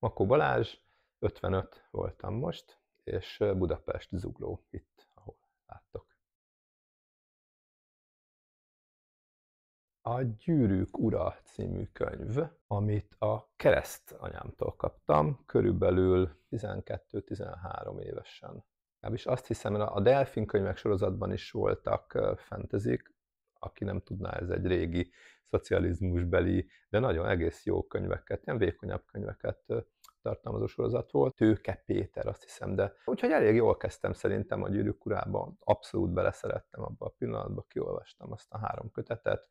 Makó Balázs, 55 voltam most, és Budapest, Zugló, itt, ahol láttok. A Gyűrűk ura című könyv, amit a keresztanyámtól kaptam, körülbelül 12-13 évesen. És azt hiszem, a Delfin könyvek sorozatban is voltak fantasyk, aki nem tudná, ez egy régi szocializmusbeli, de nagyon egész jó könyveket, ilyen vékonyabb könyveket tartalmazó sorozat volt. Tőke Péter, azt hiszem, de úgyhogy elég jól kezdtem szerintem a Gyűrűk urába, abszolút beleszerettem abba a pillanatba, kiolvastam azt a 3 kötetet.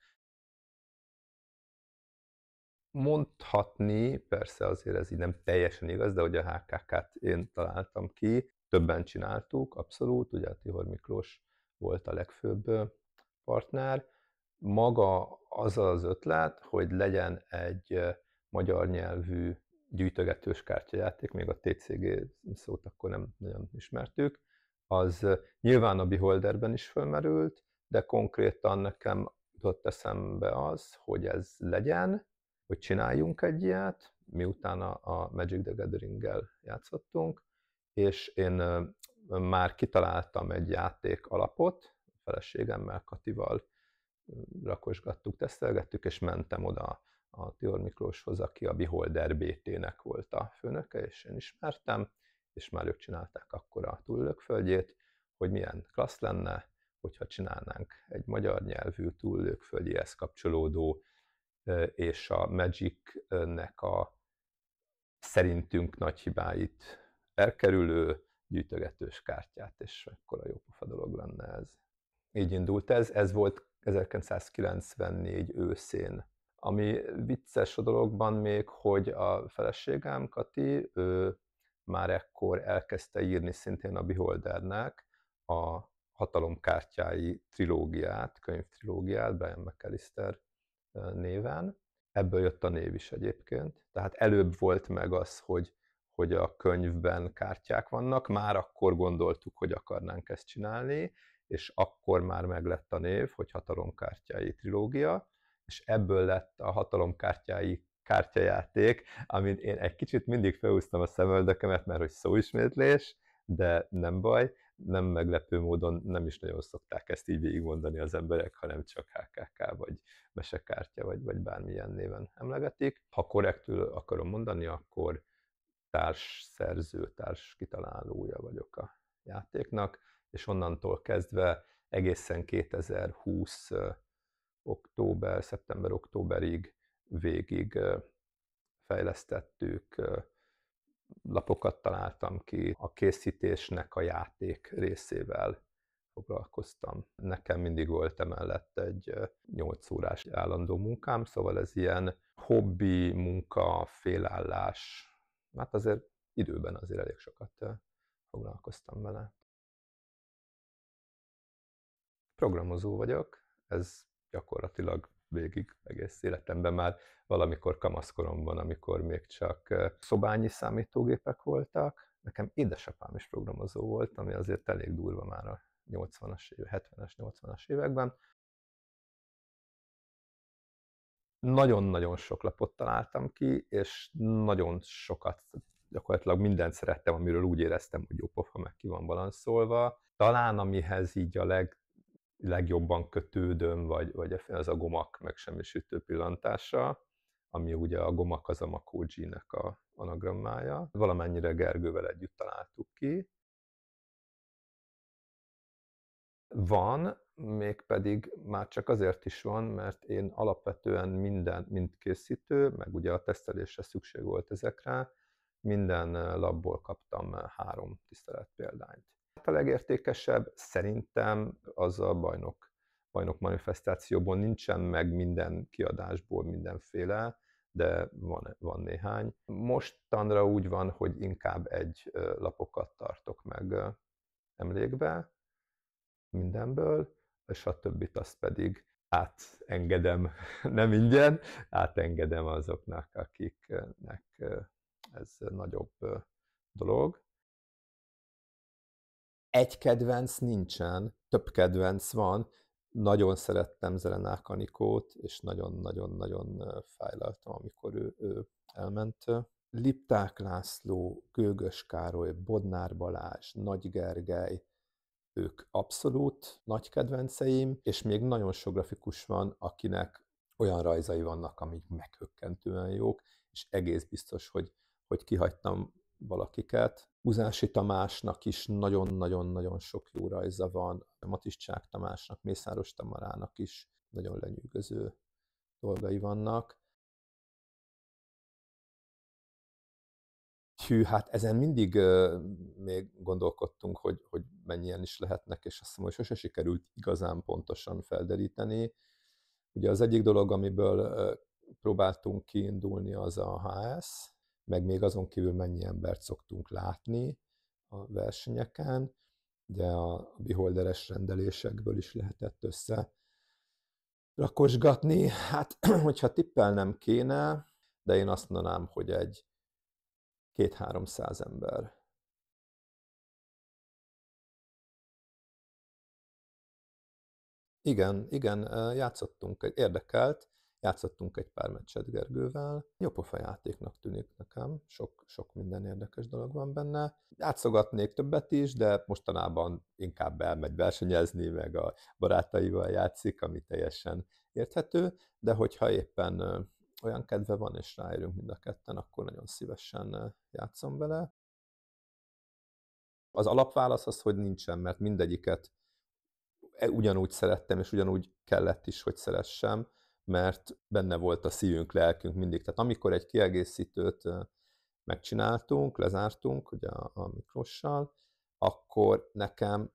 Mondhatni, persze azért ez így nem teljesen igaz, de hogy a HKK-t én találtam ki, többen csináltuk, abszolút, ugye a Tihor Miklós volt a legfőbb partner. Maga az az ötlet, hogy legyen egy magyar nyelvű gyűjtögetős kártyajáték, még a TCG szót akkor nem nagyon ismertük, az nyilván a Beholderben is fölmerült, de konkrétan nekem jutott eszembe az, hogy ez legyen, hogy csináljunk egy ilyet, miután a Magic the Gathering-gel játszottunk, és én már kitaláltam egy játék alapot, feleségemmel, Katival rakosgattuk, tesztelgettük, és mentem oda a Tihor Miklóshoz, aki a Beholder BT-nek volt a főnöke, és én ismertem, és már ők csinálták akkor a túllőkföldjét, hogy milyen klassz lenne, hogyha csinálnánk egy magyar nyelvű túllőkföldjéhez kapcsolódó, és a Magic-nek a szerintünk nagy hibáit elkerülő gyűjtögetős kártyát, és ekkora jópofa dolog lenne ez. Így indult ez volt 1994 őszén. Ami vicces a dologban még, hogy a feleségem, Kati, ő már ekkor elkezdte írni szintén a Beholdernek a hatalomkártyái trilógiát, könyvtrilógiát, Brian McAllister néven. Ebből jött a név is egyébként. Tehát előbb volt meg az, hogy a könyvben kártyák vannak, már akkor gondoltuk, hogy akarnánk ezt csinálni, és akkor már meglett a név, hogy Hatalomkártyái trilógia, és ebből lett a Hatalomkártyái kártyajáték, amit én egy kicsit mindig felhúztam a szemöldökemet, mert hogy szóismétlés, de nem baj, nem meglepő módon nem is nagyon szokták ezt így végigmondani az emberek, hanem csak HKK, vagy mesekártya, vagy bármilyen néven emlegetik. Ha korrektül akarom mondani, akkor társszerző, kitalálója vagyok a játéknak, és onnantól kezdve egészen 2020 szeptember-októberig végig fejlesztettük, lapokat találtam ki, a készítésnek a játék részével foglalkoztam. Nekem mindig volt emellett egy 8 órás állandó munkám, szóval ez ilyen hobbi, munka, félállás, hát azért időben azért elég sokat foglalkoztam vele. Programozó vagyok, ez gyakorlatilag végig egész életemben már valamikor kamaszkoromban, amikor még csak szobányi számítógépek voltak. Nekem édesapám is programozó volt, ami azért elég durva már a 80-as, 70-es, 80-as években. Nagyon-nagyon sok lapot találtam ki, és nagyon sokat, gyakorlatilag mindent szerettem, amiről úgy éreztem, hogy jó pofa, meg ki van balanszolva. Talán amihez így a legjobban kötődöm, vagy az a gomak megsemmisítő pillantása, ami ugye a gomak az a Makó G-nek a anagrammája. Valamennyire Gergővel együtt találtuk ki. Van, mégpedig már csak azért is van, mert én alapvetően mind készítő, meg ugye a tesztelésre szükség volt ezekre, minden labból kaptam 3 tiszteletpéldányt. A legértékesebb szerintem az a bajnok manifestációból, nincsen meg minden kiadásból mindenféle, de van néhány. Mostanra úgy van, hogy inkább egy lapokat tartok meg emlékbe mindenből, és a többit azt pedig átengedem, nem ingyen, átengedem azoknak, akiknek ez nagyobb dolog. Egy kedvenc nincsen, több kedvenc van. Nagyon szerettem Zelenák Anikót, és nagyon-nagyon-nagyon fájlaltam, amikor ő elment. Lipták László, Gőgös Károly, Bodnár Balázs, Nagy Gergely, ők abszolút nagy kedvenceim, és még nagyon sok grafikus van, akinek olyan rajzai vannak, amik meghökkentően jók, és egész biztos, hogy kihagytam valakiket. Uzási Tamásnak is nagyon-nagyon-nagyon sok jó rajza van, Matiszcsák Tamásnak, Mészáros Tamarának is nagyon lenyűgöző dolgai vannak. Hű, hát ezen mindig még gondolkodtunk, hogy mennyien is lehetnek, és azt hiszem, hogy sose sikerült igazán pontosan felderíteni. Ugye az egyik dolog, amiből próbáltunk kiindulni, az a HS, meg még azon kívül mennyi embert szoktunk látni a versenyeken. Ugye a beholderes rendelésekből is lehetett össze rakosgatni. Hát, hogyha tippelnem kéne, de én azt mondanám, hogy egy 200-300 ember. Igen, játszottunk, játszottunk egy pár meccset Gergővel. Jópofa játéknak tűnik nekem, sok minden érdekes dolog van benne. Játszogatnék többet is, de mostanában inkább elmegy versenyezni, meg a barátaival játszik, ami teljesen érthető, de hogyha éppen olyan kedve van, és ráérünk mind a ketten, akkor nagyon szívesen játszom vele. Az alapválasz az, hogy nincsen, mert mindegyiket ugyanúgy szerettem, és ugyanúgy kellett is, hogy szeressem, mert benne volt a szívünk, lelkünk mindig. Tehát amikor egy kiegészítőt megcsináltunk, lezártunk ugye a Miklossal, akkor nekem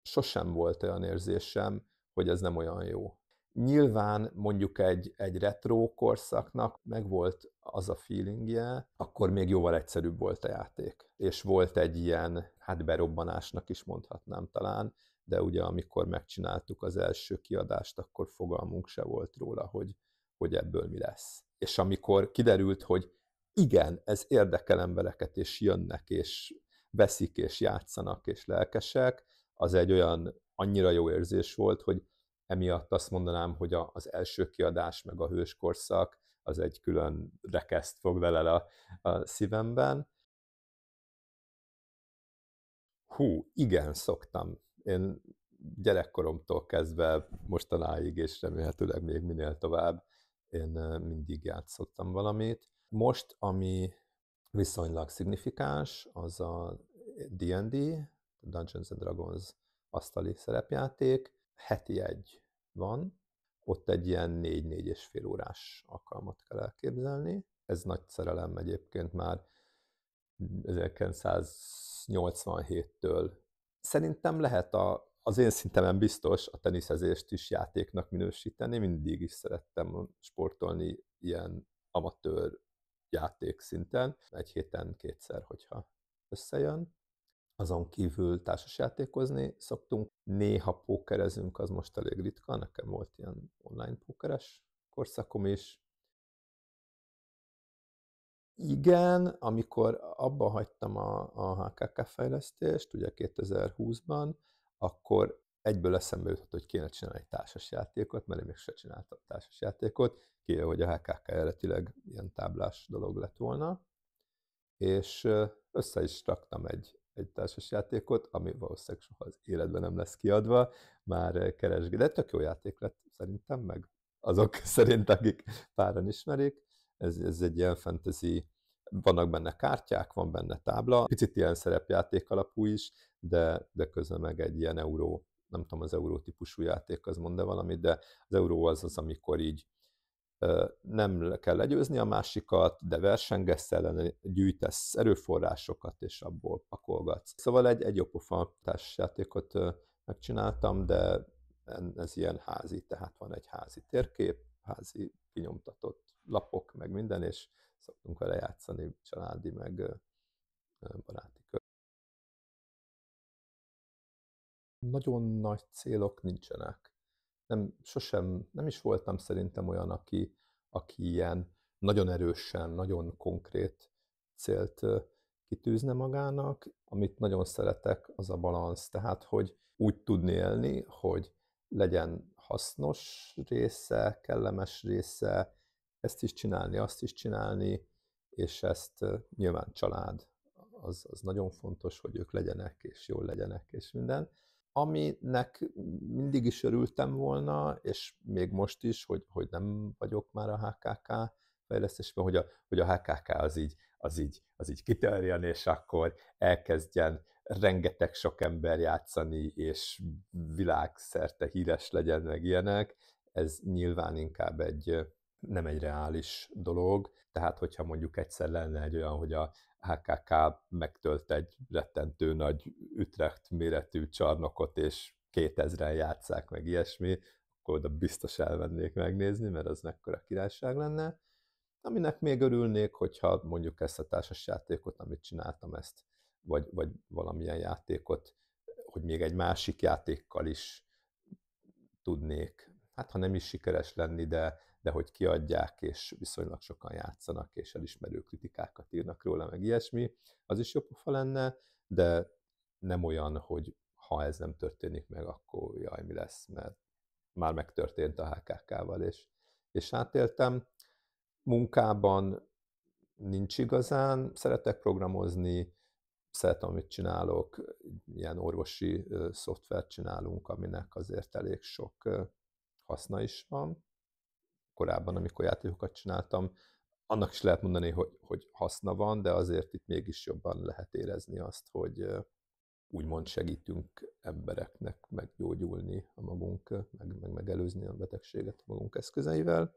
sosem volt olyan érzésem, hogy ez nem olyan jó. Nyilván mondjuk egy retro korszaknak megvolt az a feelingje, akkor még jóval egyszerűbb volt a játék. És volt egy ilyen, hát berobbanásnak is mondhatnám talán, de ugye amikor megcsináltuk az első kiadást, akkor fogalmunk se volt róla, hogy ebből mi lesz. És amikor kiderült, hogy igen, ez érdekel embereket, és jönnek, és veszik, és játszanak, és lelkesek, az egy olyan annyira jó érzés volt, hogy emiatt azt mondanám, hogy az első kiadás meg a hőskorszak az egy külön rekeszt foglal el a szívemben. Hú, igen, szoktam. Én gyerekkoromtól kezdve mostanáig, és remélhetőleg még minél tovább, én mindig játszottam valamit. Most, ami viszonylag szignifikáns, az a D&D, Dungeons and Dragons asztali szerepjáték. Heti egy van, ott egy ilyen 4-4 és fél órás alkalmat kell elképzelni. Ez nagy szerelem egyébként már 1987-től. Szerintem lehet az én szintemen biztos a teniszezést is játéknak minősíteni. Mindig is szerettem sportolni ilyen amatőr játék szinten. Egy héten kétszer, hogyha összejön. Azon kívül társasjátékozni szoktunk. Néha pókerezünk, az most elég ritka. Nekem volt ilyen online pókeres korszakom is. Igen, amikor abba hagytam a HKK fejlesztést, ugye 2020-ban, akkor egyből eszembe jutott, hogy kéne csinálni egy társasjátékot, mert én még se csináltam társasjátékot, kivéve, hogy a HKK eredetileg ilyen táblás dolog lett volna, és össze is raktam egy társasjátékot, ami valószínűleg soha az életben nem lesz kiadva, már keresgél, de tök jó játék lett szerintem, meg azok szerint, akik páran ismerik. Ez egy ilyen fantasy, vannak benne kártyák, van benne tábla, picit ilyen szerepjáték alapú is, de közben meg egy ilyen euró, nem tudom, az euró típusú játék az mond-e valamit, de az euró az, amikor így nem kell legyőzni a másikat, de versengesz ellen, gyűjtesz erőforrásokat, és abból pakolgatsz. Szóval egy jópofa társasjátékot megcsináltam, de ez ilyen házi, tehát van egy házi térkép, házi kinyomtatott lapok, meg minden, és szoktunk vele játszani családi, meg baráti kör. Nagyon nagy célok nincsenek. Nem is voltam szerintem olyan, aki ilyen nagyon erősen, nagyon konkrét célt kitűzne magának. Amit nagyon szeretek, az a balansz, tehát hogy úgy tudni élni, hogy legyen hasznos része, kellemes része, ezt is csinálni, azt is csinálni, és ezt nyilván család, az nagyon fontos, hogy ők legyenek, és jól legyenek, és minden. Aminek mindig is örültem volna, és még most is, hogy nem vagyok már a HKK fejlesztésben, hogy a HKK az így kiterjen, és akkor elkezdjen rengeteg sok ember játszani, és világszerte híres legyen, meg ilyenek. Ez nyilván inkább nem egy reális dolog, tehát hogyha mondjuk egyszer lenne egy olyan, hogy a HKK megtölt egy rettentő nagy Utrecht méretű csarnokot, és 2000-en játsszák meg ilyesmi, akkor oda biztos elvennék megnézni, mert az mekkora királyság lenne. Aminek még örülnék, hogyha mondjuk ezt a társasjátékot, amit csináltam, vagy valamilyen játékot, hogy még egy másik játékkal is tudnék, hát ha nem is sikeres lenni, de hogy kiadják, és viszonylag sokan játszanak, és elismerő kritikákat írnak róla, meg ilyesmi, az is jobb pofa lenne, de nem olyan, hogy ha ez nem történik meg, akkor jaj, mi lesz, mert már megtörtént a HKK-val, és átéltem. Munkában nincs igazán, szeretek programozni, szeretem, amit csinálok, ilyen orvosi szoftvert csinálunk, aminek azért elég sok haszna is van. Korábban, amikor játékokat csináltam, annak is lehet mondani, hogy haszna van, de azért itt mégis jobban lehet érezni azt, hogy úgymond segítünk embereknek meggyógyulni a magunk, meg megelőzni a betegséget a magunk eszközeivel.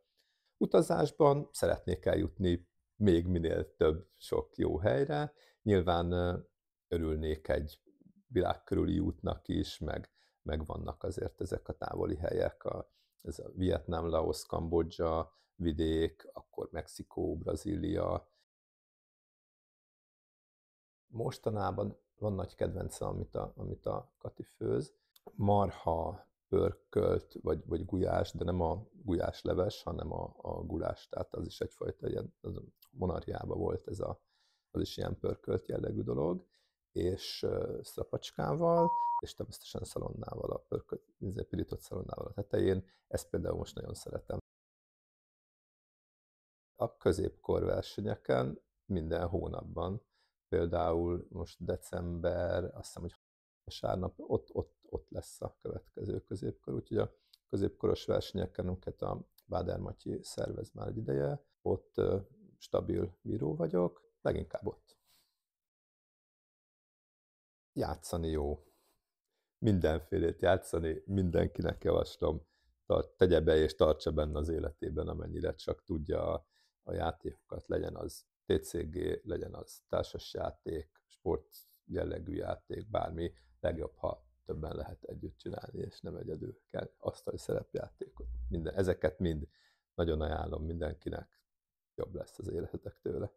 Utazásban szeretnék eljutni még minél több sok jó helyre. Nyilván örülnék egy világkörüli útnak is, meg vannak azért ezek a távoli helyek, ez a Vietnám, Laos, Kambodzsa vidék, akkor Mexikó, Brazília. Mostanában van nagy kedvencem, amit a Kati főz. Marha, pörkölt, vagy gulyás, de nem a gulyásleves, hanem a gulás, tehát az is egyfajta ilyen, az Monarchiában volt az is ilyen pörkölt jellegű dolog, és szrapacskával, és természetesen szalonnával, a pörkölt, pirított szalonnával a tetején. Ezt például most nagyon szeretem. A középkor versenyeken minden hónapban, például most december, azt hiszem, hogy vasárnap ott lesz a következő középkor, úgyhogy a középkoros versenyeken, amiket a Báder Matyi szervez már egy ideje, ott stabil bíró vagyok, leginkább ott. Játszani jó. Mindenfélét játszani, mindenkinek javaslom, tegye be és tartsa benne az életében, amennyire csak tudja a játékokat, legyen az TCG, legyen az társasjáték, sport jellegű játék, bármi, legjobb, ha többen lehet együtt csinálni, és nem egyedül kell asztali szerepjátékot. Ezeket mind nagyon ajánlom mindenkinek, jobb lesz az életetek tőle.